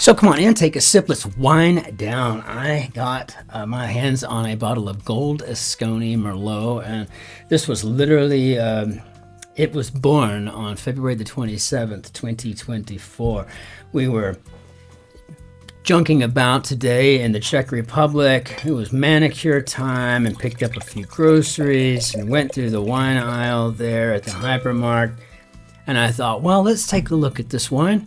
So come on in, take a sip. Let's wind down. I got my hands on a bottle of Gold Asconi Merlot, and this was literally, it was born on February the 27th, 2024. We were junking about today in the Czech Republic. It was manicure time and picked up a few groceries and went through the wine aisle there at the hypermarket. And I thought, well, let's take a look at this wine.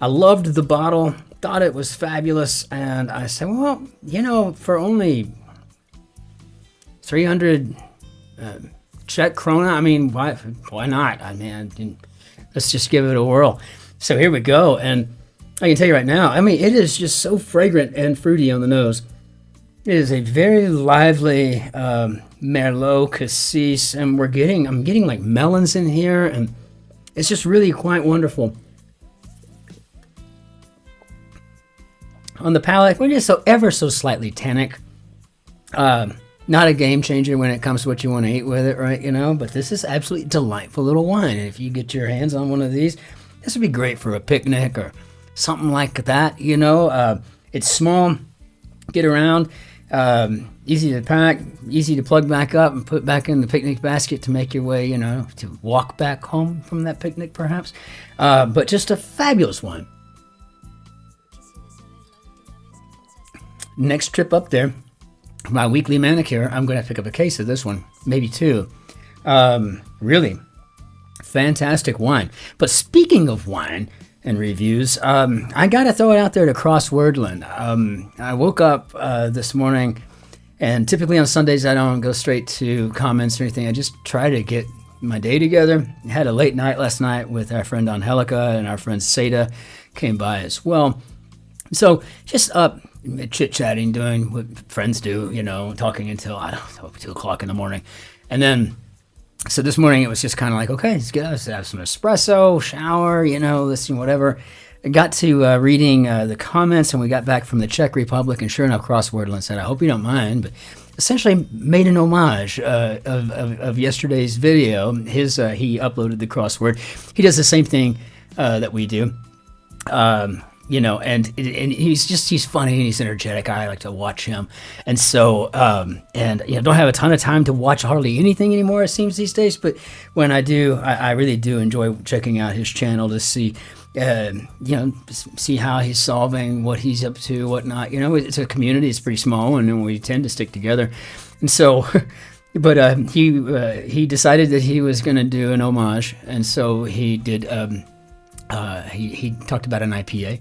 I loved the bottle, thought it was fabulous, and I said, well, you know, for only 300 Czech krona, I mean, why not? I mean, let's just give it a whirl. So here we go, and I can tell you right now, I mean, it is just so fragrant and fruity on the nose. It is a very lively Merlot Cassis, and I'm getting like melons in here, and it's just really quite wonderful. On the palate, we're just ever so slightly tannic. Not a game changer when it comes to what you want to eat with it, right? You know, but this is absolutely delightful little wine. And if you get your hands on one of these, this would be great for a picnic or something like that. You know, it's small, get around, easy to pack, easy to plug back up and put back in the picnic basket to make your way, you know, to walk back home from that picnic, perhaps. But just a fabulous wine. Next trip up there, my weekly manicure, I'm going to pick up a case of this one, maybe two. Really fantastic wine. But speaking of wine and reviews, I got to throw it out there to Crosswordland. I woke up this morning, and typically on Sundays I don't go straight to comments or anything. I just try to get my day together. I had a late night last night with our friend Angelica, and our friend Seda came by as well. So just up chit-chatting, doing what friends do, you know, talking until, I don't know, 2 o'clock in the morning. And then, so this morning it was just kind of like, okay, let's have some espresso, shower, you know, listen, whatever. I got to reading the comments, and we got back from the Czech Republic, and sure enough, Crosswordland said, I hope you don't mind, but essentially made an homage of yesterday's video. He uploaded the crossword. He does the same thing that we do. You know, and he's funny and he's energetic. I like to watch him. And so, and you know, don't have a ton of time to watch hardly anything anymore, it seems, these days. But when I do, I really do enjoy checking out his channel to see, you know, see how he's solving, what he's up to, whatnot. You know, it's a community, it's pretty small, and we tend to stick together. And so, but he decided that he was going to do an homage. And so he did, he talked about an IPA.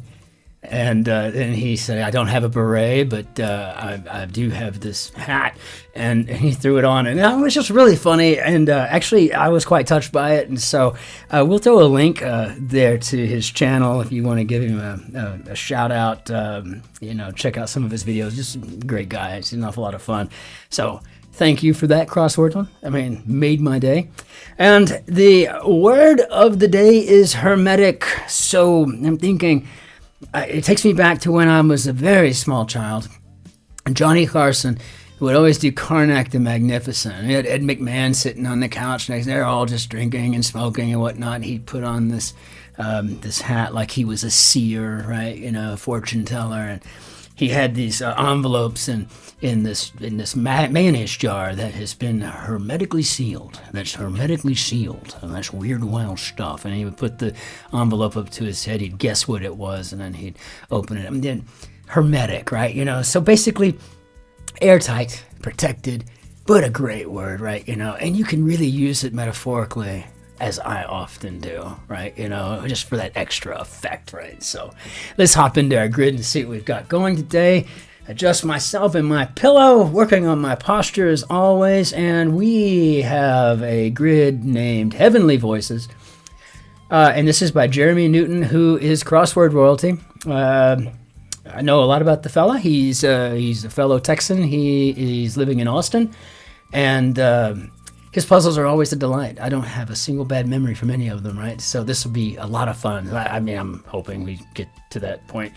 And he said, I don't have a beret, but I do have this hat. And he threw it on. And it was just really funny. And actually, I was quite touched by it. And so we'll throw a link there to his channel if you want to give him a shout out. You know, check out some of his videos. Just a great guy. It's an awful lot of fun. So thank you for that, Crossword. I mean, made my day. And the word of the day is hermetic. So I'm thinking, it takes me back to when I was a very small child. Johnny Carson would always do Karnak the Magnificent. He had Ed McMahon sitting on the couch next. They're all just drinking and smoking and whatnot. He'd put on this hat like he was a seer, right? You know, a fortune teller. And he had these envelopes in this mayonnaise jar that has been hermetically sealed. That's hermetically sealed. And that's weird, wild stuff. And he would put the envelope up to his head. He'd guess what it was, and then he'd open it. And then hermetic, right? You know, so basically airtight, protected, but a great word, right? You know, and you can really use it metaphorically, as I often do, right? You know, just for that extra effect, right? So let's hop into our grid and see what we've got going today. Adjust myself in my pillow, working on my posture as always, and we have a grid named Heavenly Voices. And this is by Jeremy Newton, who is Crossword royalty. I know a lot about the fella. He's a fellow Texan. He's living in Austin, and his puzzles are always a delight. I don't have a single bad memory from any of them, right? So this will be a lot of fun. I mean, I'm hoping we get to that point.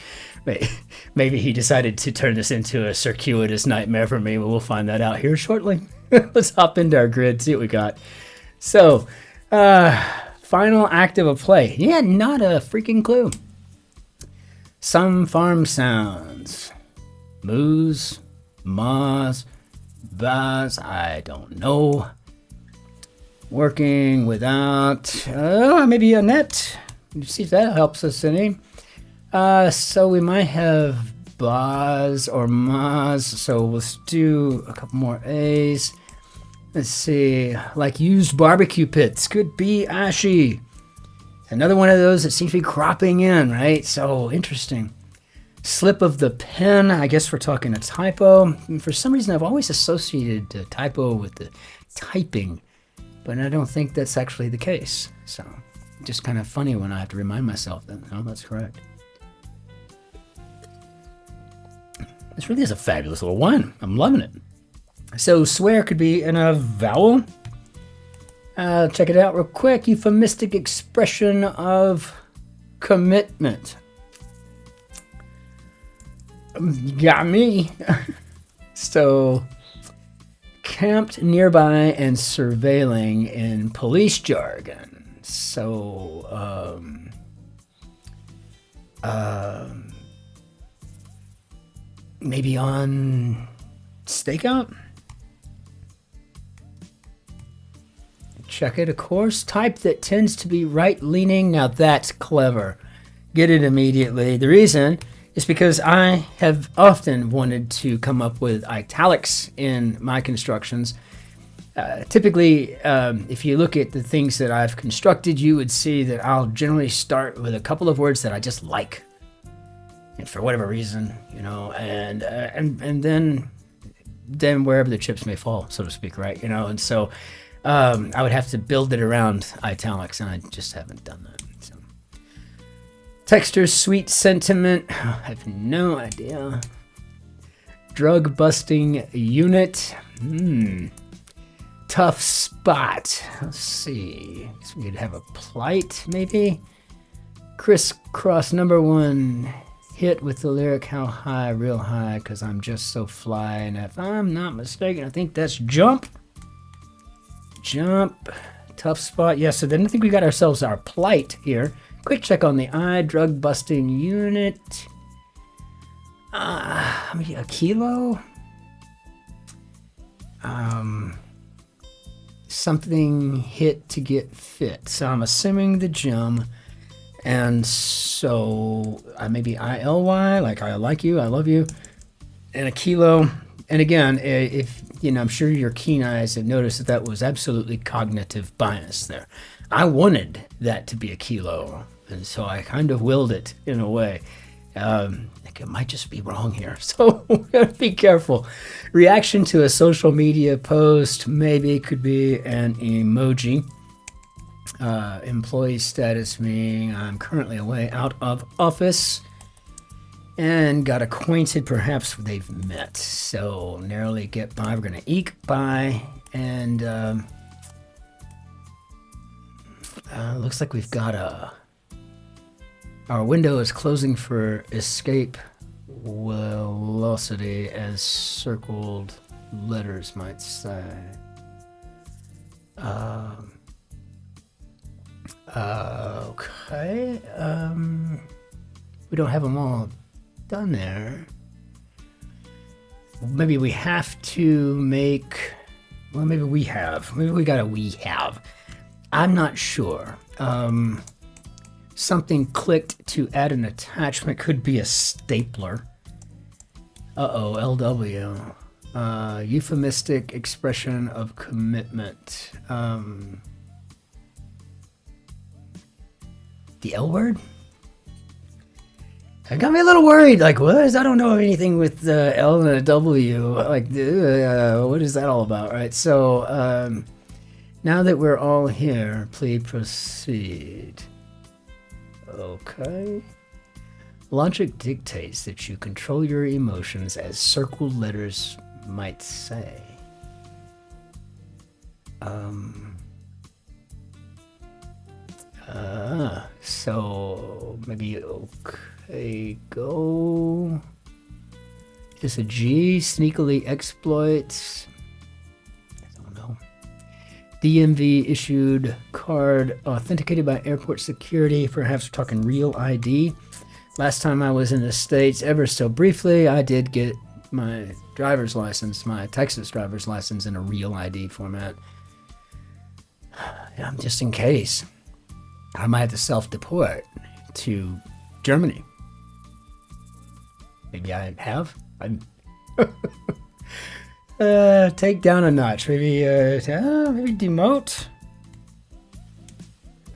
Maybe he decided to turn this into a circuitous nightmare for me, but we'll find that out here shortly. Let's hop into our grid, see what we got. So, final act of a play. Yeah, not a freaking clue. Some farm sounds. Moos, maws, bas, I don't know. Working without, maybe a net. See if that helps us any. So we might have bas or mas. So let's do a couple more A's. Let's see, like used barbecue pits. Could be ashy. Another one of those that seems to be cropping in, right? So interesting. Slip of the pen. I guess we're talking a typo. And for some reason, I've always associated the typo with the typing, but I don't think that's actually the case. So just kind of funny when I have to remind myself that, no, that's correct. This really is a fabulous little one. I'm loving it. So swear could be in a vowel. Check it out real quick. Euphemistic expression of commitment. Got me. So, camped nearby and surveilling in police jargon. So, maybe on stakeout? Check it, of course. Type that tends to be right-leaning. Now that's clever. Get it immediately. The reason is because I have often wanted to come up with italics in my constructions. Typically, if you look at the things that I've constructed, you would see that I'll generally start with a couple of words that I just like. And for whatever reason, you know, and then wherever the chips may fall, so to speak, right? You know, and so I would have to build it around italics, and I just haven't done that. So. Texture, sweet sentiment. I have no idea. Drug busting unit. Tough spot. Let's see. So we could have a plight, maybe. Crisscross number one. Hit with the lyric, how high, real high, because I'm just so fly. And if I'm not mistaken, I think that's jump. Jump. Tough spot. Yeah, so then I think we got ourselves our plight here. Quick check on the eye. Drug busting unit. Maybe a kilo? Something hit to get fit. So I'm assuming the gym. And so maybe ILY, like I like you, I love you, and a kilo. And again, if you know, I'm sure your keen eyes have noticed that was absolutely cognitive bias there. I wanted that to be a kilo, and so I kind of willed it in a way. I think it might just be wrong here, so we gotta be careful. Reaction to a social media post maybe could be an emoji. Employee status meaning I'm currently away out of office, and got acquainted, perhaps they've met. So narrowly get by, we're gonna eke by, and looks like we've got our window is closing for escape velocity, as circled letters might say. Okay. We don't have them all done there. Maybe we have to make. Well, maybe we have. Maybe we got a we have. I'm not sure. Something clicked to add an attachment. Could be a stapler. LW. Euphemistic expression of commitment. The L word? It got me a little worried. Like, what? I don't know anything with the L and a W. Like, what is that all about, right? So, now that we're all here, please proceed. Okay. Logic dictates that you control your emotions, as circled letters might say. So maybe okay, go. Is a G sneakily exploits? I don't know. DMV issued card authenticated by airport security. Perhaps we're talking real ID. Last time I was in the States, ever so briefly, I did get my driver's license, my Texas driver's license, in a real ID format. Just in case. I might have to self-deport to Germany. Maybe I have. Take down a notch. Maybe demote.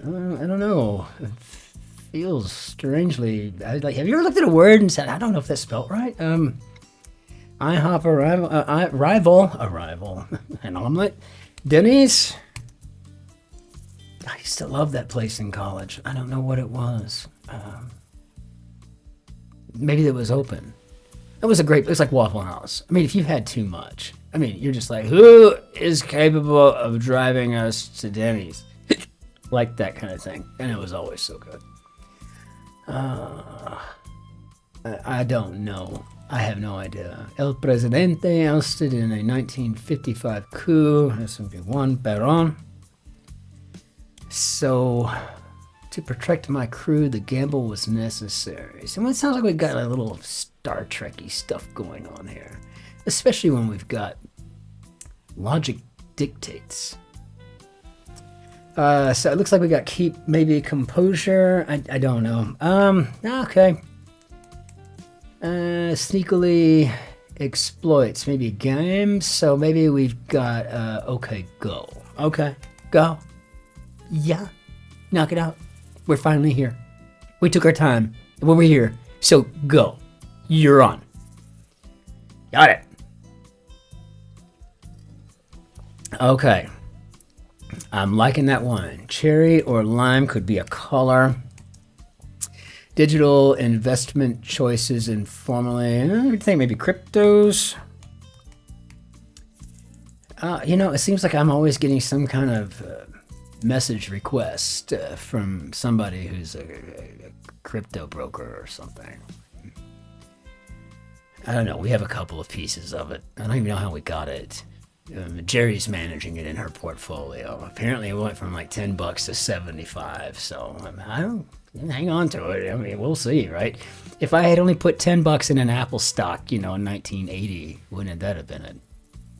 I don't know. It feels strangely. Have you ever looked at a word and said, I don't know if that's spelled right? IHOP arrival, an omelet. Denny's. I used to love that place in college. I don't know what it was. Maybe it was open. It was like Waffle House. I mean, if you've had too much, I mean, you're just like, who is capable of driving us to Denny's? Like that kind of thing. And it was always so good. I don't know. I have no idea. El Presidente ousted in a 1955 coup. SMV1, Perón. So, to protect my crew, the gamble was necessary. So it sounds like we've got a little Star Trek-y stuff going on here. Especially when we've got logic dictates. So it looks like we got keep, maybe composure. I don't know. Okay. Sneakily exploits, maybe a game. So maybe we've got, okay, go. Okay, go. Yeah, knock it out. We're finally here. We took our time. Well, we're here. So go. You're on. Got it. Okay. I'm liking that one. Cherry or lime could be a color. Digital investment choices informally. I think maybe cryptos. It seems like I'm always getting some kind of message request from somebody who's a crypto broker or something. I don't know. We have a couple of pieces of it. I don't even know how we got it. Jerry's managing it in her portfolio. Apparently it went from like $10 to $75. So I don't hang on to it. I mean, we'll see, right? If I had only put $10 in an Apple stock, in 1980, wouldn't that have been a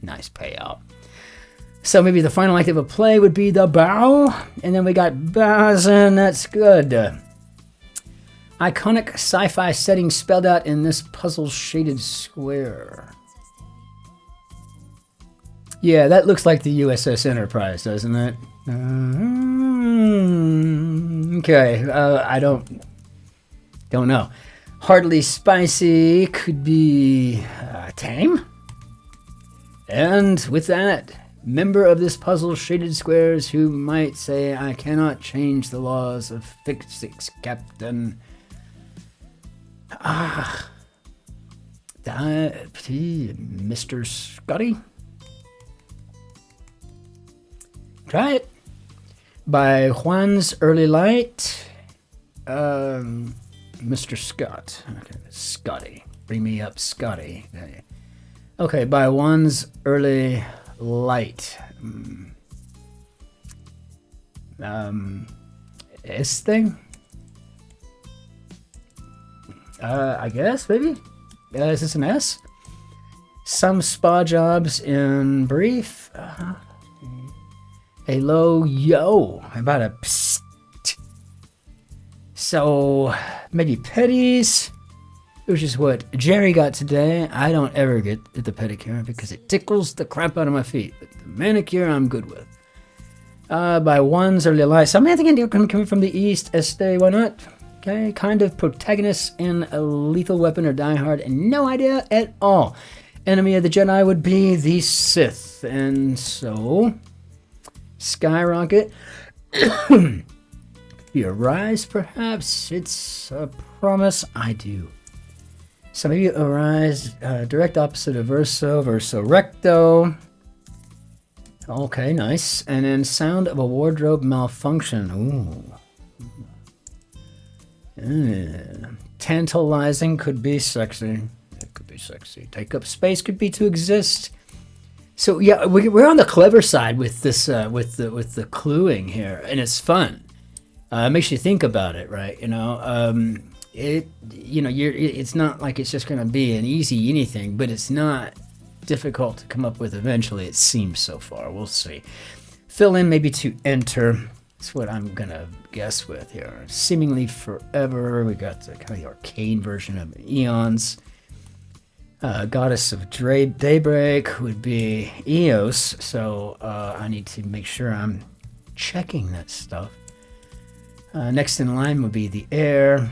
nice payout? So maybe the final act of a play would be the bow. And then we got Basin. That's good. Iconic sci-fi setting spelled out in this puzzle shaded square. Yeah, that looks like the USS Enterprise, doesn't it? Okay, I don't know. Hardly spicy could be tame. And with that, member of this puzzle shaded squares who might say, I cannot change the laws of physics, Captain. Mr. Scotty? Try it. By Juan's Early Light. Mr. Scott. Okay, Scotty. Bring me up, Scotty. Okay, by Juan's Early Light. Este? I guess, maybe? Is this an S? Some spa jobs in brief. A low yo. How about a psst? So, maybe petties, which is what Jerry got today. I don't ever get the pedicure because it tickles the crap out of my feet. But the manicure, I'm good with. By Juan's Early Light. So I'm thinking you're coming from the East. Este, why not? Okay, kind of protagonist in a Lethal Weapon or Die Hard, and no idea at all. Enemy of the Jedi would be the Sith, and so skyrocket. Be a rise, perhaps. It's a promise. I do. So maybe a rise, direct opposite of verso, verso recto. Okay, nice. And then sound of a wardrobe malfunction. Ooh. Tantalizing could be sexy. It could be sexy. Take up space could be to exist. So yeah, we're on the clever side with this, with the cluing here, and it's fun. It makes you think about it, right? it's not like it's just going to be an easy anything, but it's not difficult to come up with eventually, it seems so far. We'll see. Fill in maybe to enter. That's what I'm going to guess with here. Seemingly forever. We got the kind of the arcane version of eons. Goddess of daybreak would be Eos, so I need to make sure I'm checking that stuff. Next in line would be the air,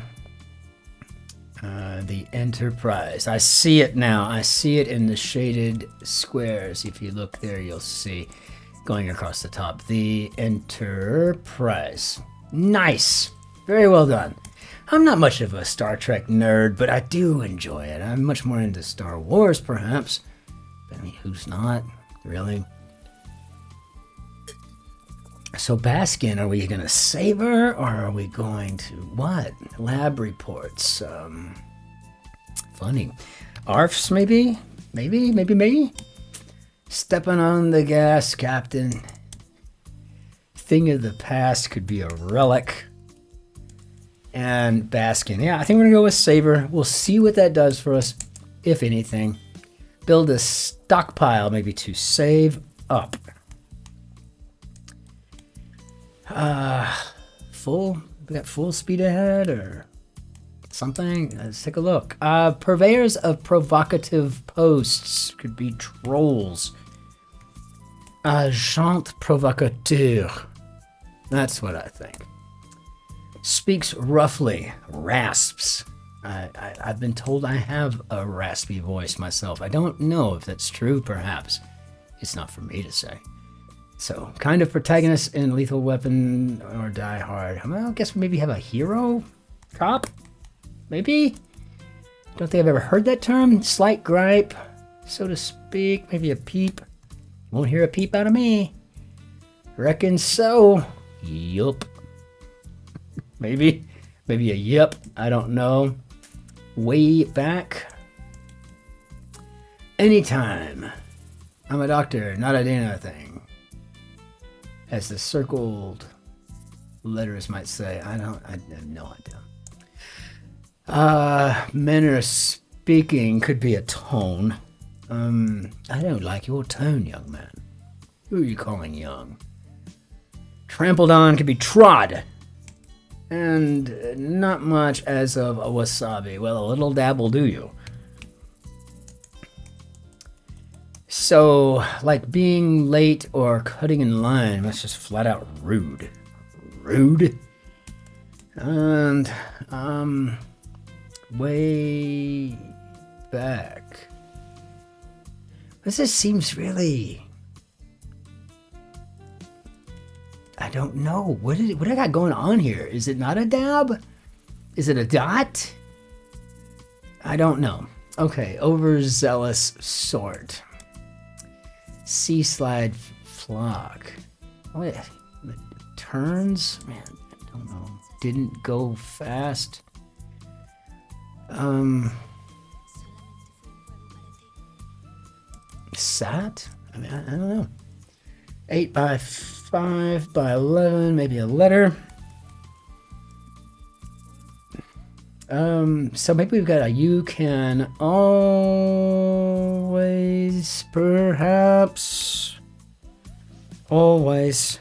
the enterprise. I see it now. I see it in the shaded squares. If you look there, you'll see going across the top. The enterprise. Nice. Very well done. I'm not much of a Star Trek nerd, but I do enjoy it. I'm much more into Star Wars, perhaps. But I mean, who's not, really? So Baskin, are we going to savor, or are we going to what? Lab reports. Funny. ARFs, maybe? Maybe? Stepping on the gas, Captain. Thing of the past could be a relic. And Baskin. Yeah, I think we're going to go with savor. We'll see what that does for us, if anything. Build a stockpile, maybe to save up. We got full speed ahead or something. Let's take a look. Purveyors of provocative posts could be trolls. Agent provocateur. That's what I think. Speaks roughly. Rasps. I've been told I have a raspy voice myself. I don't know if that's true, perhaps. It's not for me to say. So, kind of protagonist in Lethal Weapon or Die Hard. Well, I guess we maybe have a hero? Cop? Maybe? Don't think I've ever heard that term. Slight gripe, so to speak. Maybe a peep. Won't hear a peep out of me. Reckon so. Yup. Maybe a yep. I don't know. Way back. Anytime. I'm a doctor, not a Dana thing. As the circled letters might say. I have no idea. Manner of speaking could be a tone. I don't like your tone, young man. Who are you calling young? Trampled on could be trod. And not much as of a wasabi. Well, a little dab will do you. So, like being late or cutting in line, that's just flat out rude. Rude. And, way back. This just seems really... I don't know. What I got going on here? Is it not a dab? Is it a dot? I don't know. Okay, overzealous sort. Sea slide flock. What? Turns? Man, I don't know. Didn't go fast. Sat? I mean, I don't know. 8 by 5 by 11, maybe a letter. So maybe we've got a you can always, perhaps. Always.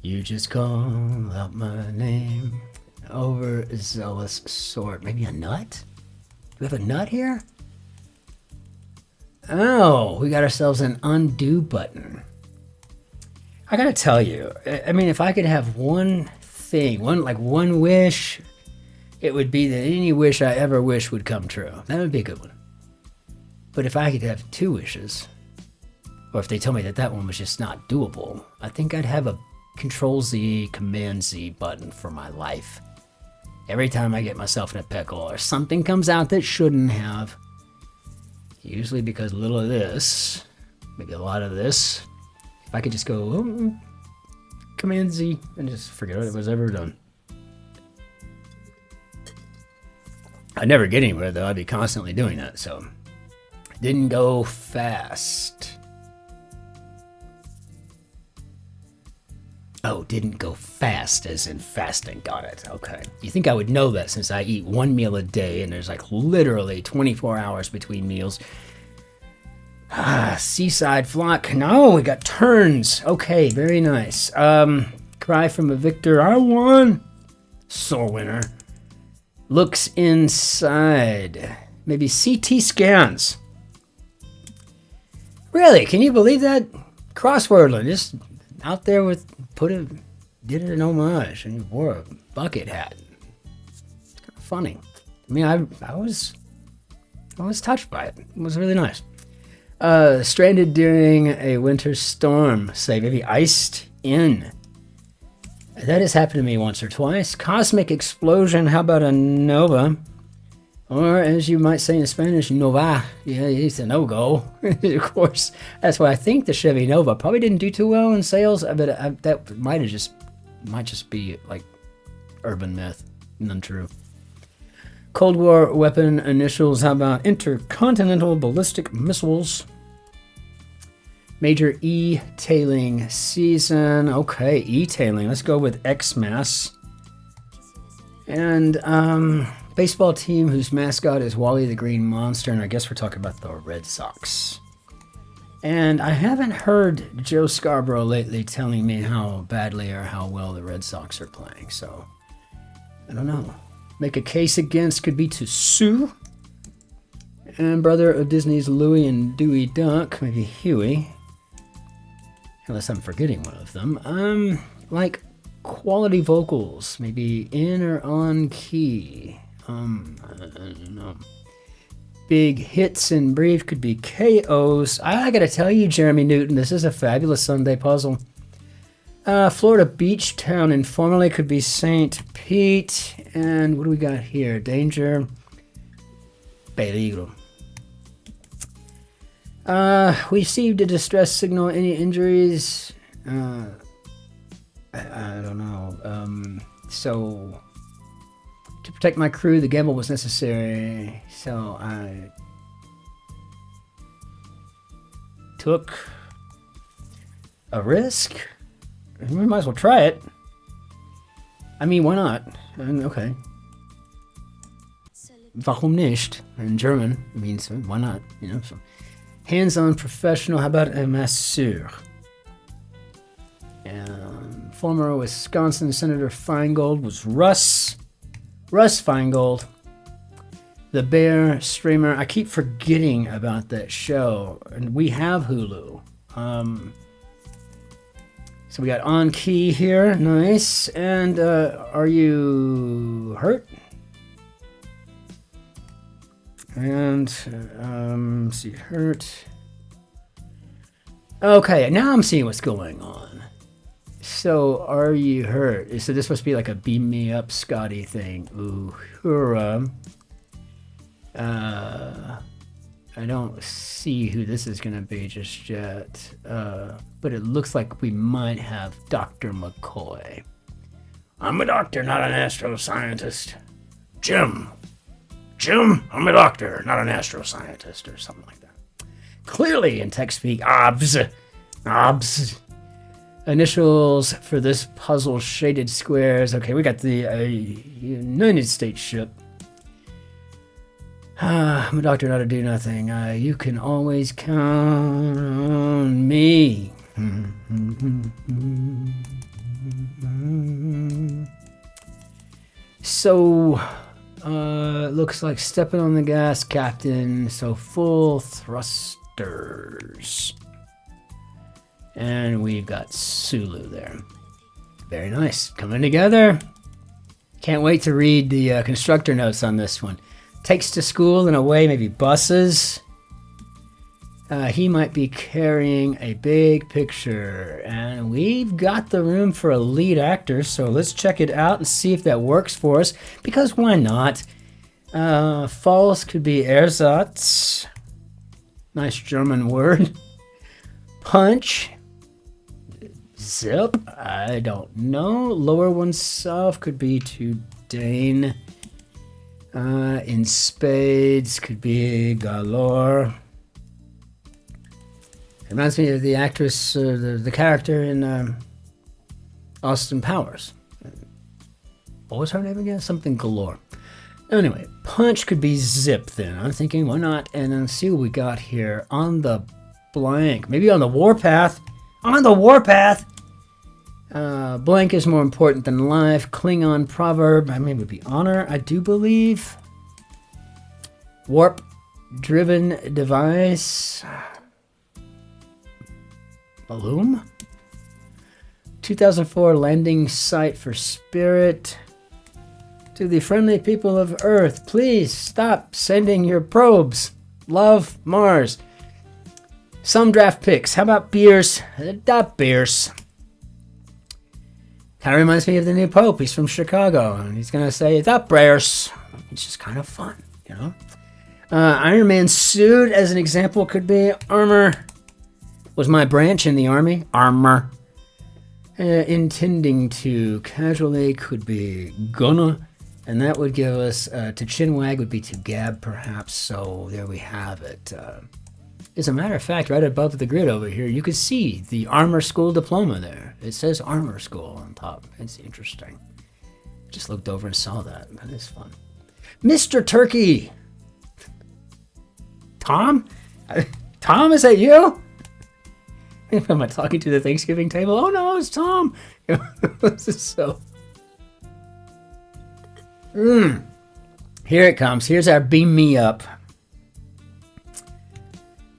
You just call out my name. Overzealous sort. Maybe a nut? Do we have a nut here? Oh, we got ourselves an undo button. I gotta tell you, I mean, if I could have one thing, one wish, it would be that any wish I ever wish would come true. That would be a good one. But if I could have two wishes, or if they tell me that one was just not doable, I think I'd have a Control-Z, Command-Z button for my life. Every time I get myself in a pickle or something comes out that shouldn't have, usually because a little of this, maybe a lot of this. If I could just go Command-Z and just forget it was ever done. I'd never get anywhere though. I'd be constantly doing that. So didn't go fast. Oh, didn't go fast as in fasting. Got it. Okay. You think I would know that since I eat one meal a day and there's like literally 24 hours between meals. Seaside flock. No, we got turns. Okay, very nice. Cry from a victor. I won. Sore winner. Looks inside. Maybe CT scans. Really? Can you believe that? Crosswordler just out there with did it an homage and he wore a bucket hat. It's kind of funny. I mean, I was touched by it. It was really nice. Stranded during a winter storm. Say maybe iced in. That has happened to me once or twice. Cosmic explosion. How about a nova? Or as you might say in Spanish, nova. Yeah, it's a no-go. Of course, that's why I think the Chevy Nova probably didn't do too well in sales. I bet that might just be like urban myth, untrue. Cold War weapon initials. How about intercontinental ballistic missiles? Major e-tailing season. Okay, e-tailing. Let's go with Xmas. And baseball team whose mascot is Wally the Green Monster, and I guess we're talking about the Red Sox. And I haven't heard Joe Scarborough lately telling me how badly or how well the Red Sox are playing, so I don't know. Make a case against could be to sue. And brother of Disney's Louie and Dewey Duck, maybe Huey. Unless I'm forgetting one of them. Like quality vocals, maybe in or on key. I don't know. Big hits in brief could be KOs. I gotta tell you, Jeremy Newton, this is a fabulous Sunday puzzle. Florida beach town informally could be St. Pete. And what do we got here? Danger. Peligro. We received a distress signal. Any injuries? I don't know. So, to protect my crew, the gamble was necessary. So I took a risk. We might as well try it. I mean, why not? Okay. Warum nicht? In German, it means why not? You know. So. Hands-on professional. How about a masseur? And former Wisconsin Senator Feingold was Russ Feingold. The Bear streamer. I keep forgetting about that show, and we have Hulu. So we got on key here, nice. And are you hurt? And see, hurt. Okay, now I'm seeing what's going on. So, are you hurt? So this must be like a beam me up, Scotty thing. Uhura. I don't see who this is going to be just yet. But it looks like we might have Dr. McCoy. I'm a doctor, not an astroscientist. Jim, I'm a doctor, not an astroscientist, or something like that. Clearly in text speak, OBS. Initials for this puzzle, shaded squares. Okay, we got the United States ship. I'm a doctor, not a do nothing. You can always count on me. So, looks like stepping on the gas, Captain. So full thrusters. And we've got Sulu there. Very nice. Coming together. Can't wait to read the constructor notes on this one. Takes to school in a way, maybe buses. He might be carrying a big picture. And we've got the room for a lead actor. So let's check it out and see if that works for us. Because why not? False could be Ersatz. Nice German word. Punch. Zip. I don't know. Lower oneself could be to Dane. In spades could be galore. It reminds me of the actress, the character in Austin Powers. What was her name again? Something galore. Anyway, punch could be zip then. I'm thinking, why not? And then see what we got here. On the blank. Maybe on the warpath. On the warpath! Blank is more important than life. Klingon proverb. I mean, it would be honor, I do believe. Warp-driven device. Loom? 2004 landing site for Spirit. To the friendly people of Earth, please stop sending your probes. Love, Mars. Some draft picks. How about beers? Adopt beers. Kind of reminds me of the new Pope. He's from Chicago, and he's going to say, adopt beers. It's just kind of fun, you know? Iron Man suit, as an example, could be armor. Was my branch in the army? Armor. Intending to casually could be gonna. And that would give us, to chinwag would be to gab, perhaps. So there we have it. As a matter of fact, right above the grid over here, you could see the Armor School diploma there. It says Armor School on top. It's interesting. Just looked over and saw that. That is fun. Mr. Turkey! Tom? Tom, is that you? Am I talking to the Thanksgiving table? Oh no, it's Tom! This is so... Here it comes. Here's our beam me up.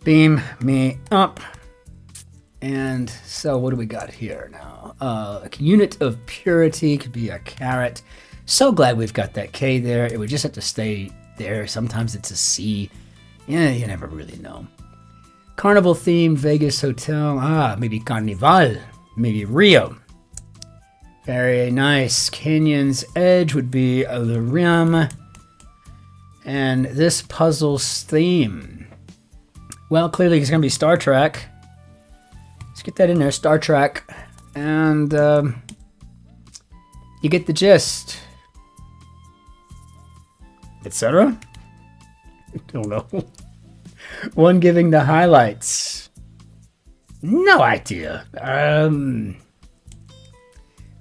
Beam me up. And so what do we got here now? A unit of purity could be a carat. So glad we've got that K there. It would just have to stay there. Sometimes it's a C. Yeah, you never really know. Carnival themed Vegas hotel. Maybe Carnival. Maybe Rio. Very nice. Canyon's edge would be the rim. And this puzzle's theme. Well, clearly it's going to be Star Trek. Let's get that in there, Star Trek. And you get the gist. Etc. I don't know. One giving the highlights. No idea.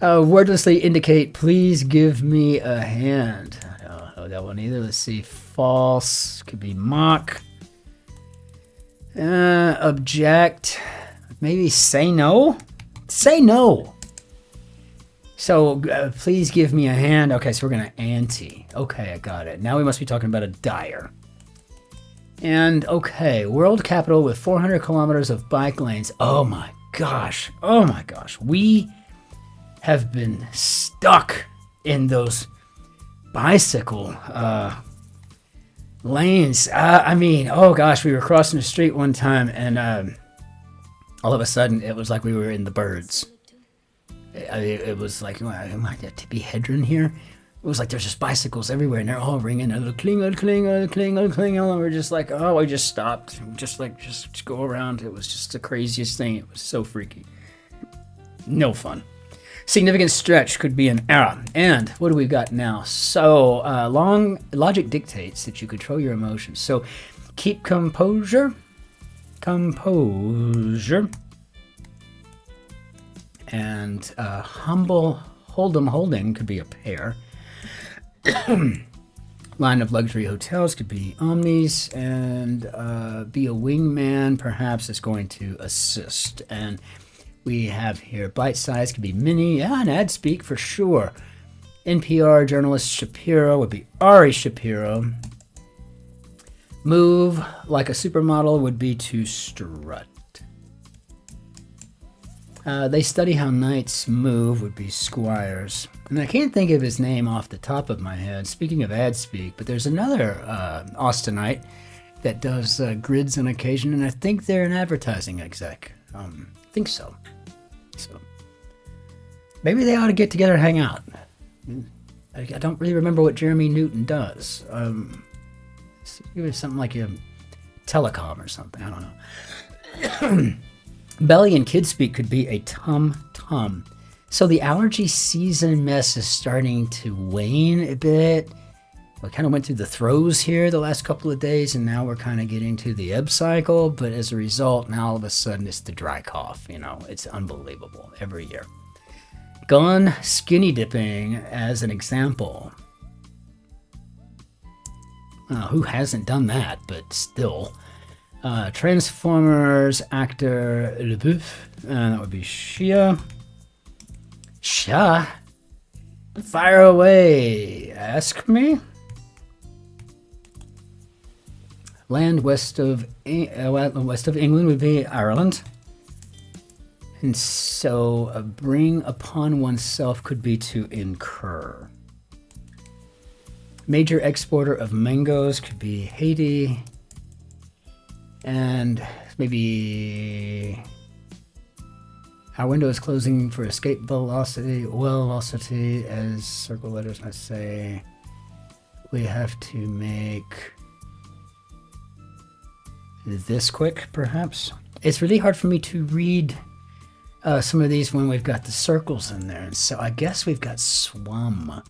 Wordlessly indicate, please give me a hand. I don't know that one either. Let's see. False. Could be mock. Object. Maybe say no? Say no. So, please give me a hand. Okay, so we're going to ante. Okay, I got it. Now we must be talking about a dyer. And, okay, world capital with 400 kilometers of bike lanes. Oh my gosh. Oh my gosh. We have been stuck in those bicycle lanes. I mean, oh gosh, we were crossing the street one time and all of a sudden it was like we were in the birds. It was like, am I at Tippy Hedron here? It was like there's just bicycles everywhere and they're all ringing, cling, cling, cling, cling, and we're just like, oh, we just stopped. Just go around. It was just the craziest thing. It was so freaky. No fun. Significant stretch could be an error. And what do we got now? So long logic dictates that you control your emotions. So keep composure. Composure. And humble holding could be a pair. Line of luxury hotels could be omnis. And be a wingman perhaps is going to assist. And we have here bite size could be mini, and ad speak for sure. NPR journalist Shapiro would be Ari Shapiro. Move like a supermodel would be to strut. They study how knights move would be Squires. And I can't think of his name off the top of my head, speaking of ad speak, but there's another Austinite that does grids on occasion, and I think they're an advertising exec. I think so. So maybe they ought to get together and hang out. I don't really remember what Jeremy Newton does. It was something like a telecom or something. I don't know. Belly and kid speak could be a tum-tum. So the allergy season mess is starting to wane a bit. We kind of went through the throes here the last couple of days, and now we're kind of getting to the ebb cycle. But as a result, now all of a sudden it's the dry cough. You know, it's unbelievable every year. Gone skinny dipping as an example. Who hasn't done that, but still. Transformers actor LeBouf, that would be Shia. Shia? Fire away. Ask me. Land west of England would be Ireland. And so bring upon oneself could be to incur. Major exporter of mangoes could be Haiti. And maybe our window is closing for escape velocity, oil velocity, as circle letters might say. We have to make this quick, perhaps. It's really hard for me to read some of these when we've got the circles in there. And so I guess we've got swum.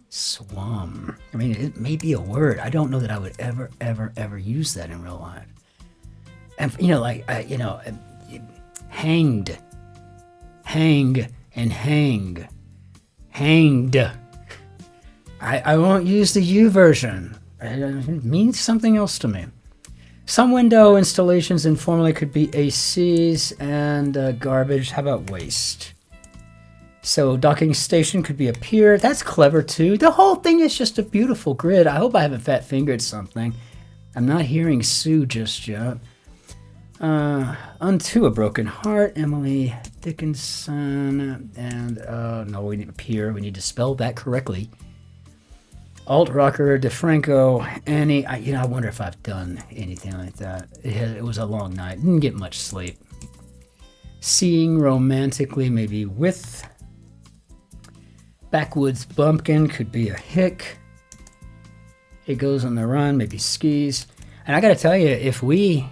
Swum. I mean, it may be a word. I don't know that I would ever use that in real life. And, hanged. Hang and hang. Hanged. I won't use the U version. It means something else to me. Some window installations informally could be ACs and garbage. How about waste? So docking station could be a pier. That's clever too. The whole thing is just a beautiful grid. I hope I haven't fat fingered something. I'm not hearing Sue just yet. Unto a broken heart, Emily Dickinson, and no, we need a pier. We need to spell that correctly. Alt rocker, DeFranco, Annie. I wonder if I've done anything like that. It was a long night. Didn't get much sleep. Seeing romantically, maybe with. Backwoods bumpkin could be a hick. It goes on the run, maybe skis. And I got to tell you, if we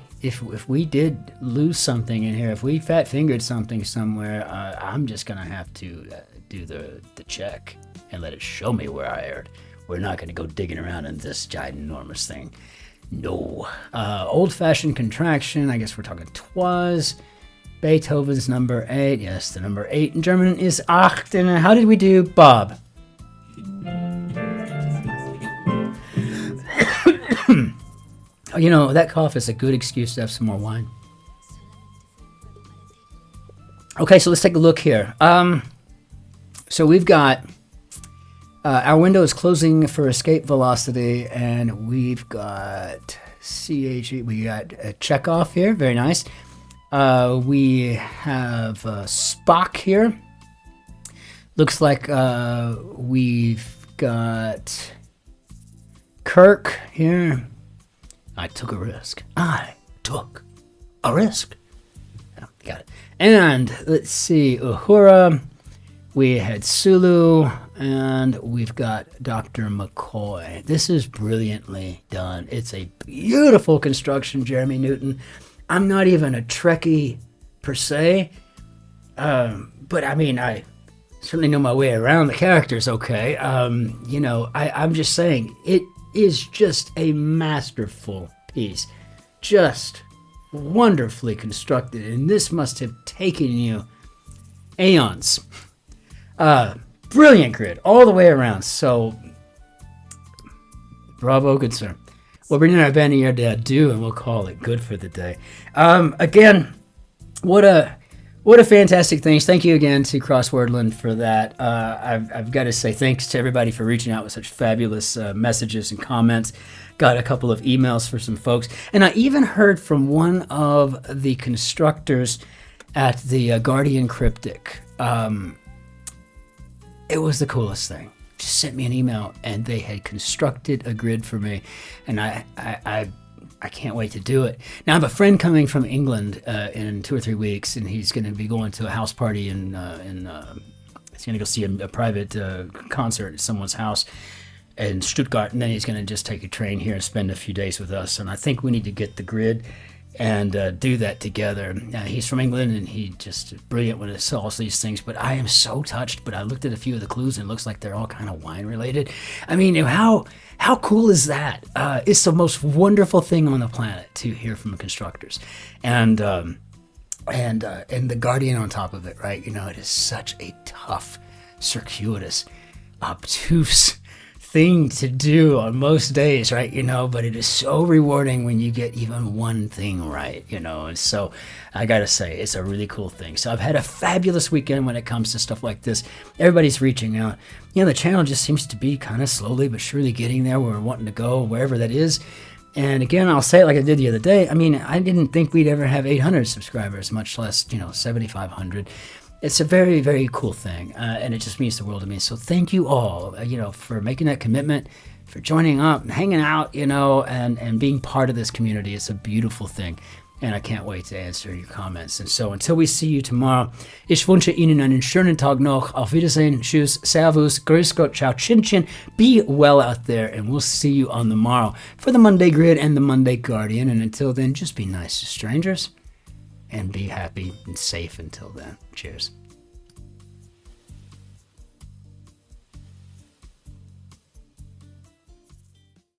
did lose something in here, if we fat fingered something somewhere, I'm just gonna have to do the check and let it show me where I erred. We're not gonna go digging around in this ginormous thing. No. Old-fashioned contraction. I guess we're talking twas. Beethoven's number 8. Yes, the number 8 in German is acht. And how did we do, Bob? That cough is a good excuse to have some more wine. Okay, so let's take a look here. So we've got our window is closing for escape velocity, and we've got CHE. We got a Chekhov here. Very nice. We have Spock here. Looks like we've got Kirk here. I took a risk. I took a risk. Yeah, got it. And let's see, Uhura. We had Sulu, and we've got Dr. McCoy. This is brilliantly done. It's a beautiful construction, Jeremy Newton. I'm not even a Trekkie per se, but I mean, I certainly know my way around the characters okay. I'm just saying, it is just a masterful piece. Just wonderfully constructed, and this must have taken you aeons. Brilliant grid all the way around. So, bravo, good sir. We'll bring in our band your dad do, and we'll call it good for the day. Again, what a fantastic thing. Thank you again to Crosswordland for that. I've got to say thanks to everybody for reaching out with such fabulous messages and comments. Got a couple of emails for some folks. And I even heard from one of the constructors at the Guardian Cryptic. It was the coolest thing. Just sent me an email, and they had constructed a grid for me, and I can't wait to do it. Now I have a friend coming from England in 2 or 3 weeks, and he's going to be going to a house party he's going to go see a private concert at someone's house in Stuttgart, and then he's going to just take a train here and spend a few days with us. And I think we need to get the grid and do that together. He's from England, and he just brilliant when it solves these things. But I am so touched. But I looked at a few of the clues, and it looks like they're all kind of wine related. I mean, how cool is that? It's the most wonderful thing on the planet to hear from constructors. And and the Guardian on top of it, right? It is such a tough, circuitous, obtuse thing to do on most days, right? But it is so rewarding when you get even one thing right, and so I gotta say, it's a really cool thing. So I've had a fabulous weekend when it comes to stuff like this. Everybody's reaching out. The channel just seems to be kind of slowly but surely getting there where we're wanting to go, wherever that is. And again, I'll say it like I did the other day. I mean, I didn't think we'd ever have 800 subscribers, much less, 7,500. It's a very, very cool thing, and it just means the world to me. So thank you all, for making that commitment, for joining up, and hanging out, and being part of this community. It's a beautiful thing, and I can't wait to answer your comments. And so until we see you tomorrow, ich wünsche Ihnen einen schönen Tag noch. Auf Wiedersehen, tschüss, servus, grüß Gott, ciao, Cin-Cin. Be well out there, and we'll see you on the morrow for the Monday Grid and the Monday Guardian. And until then, just be nice to strangers. And be happy and safe until then. Cheers.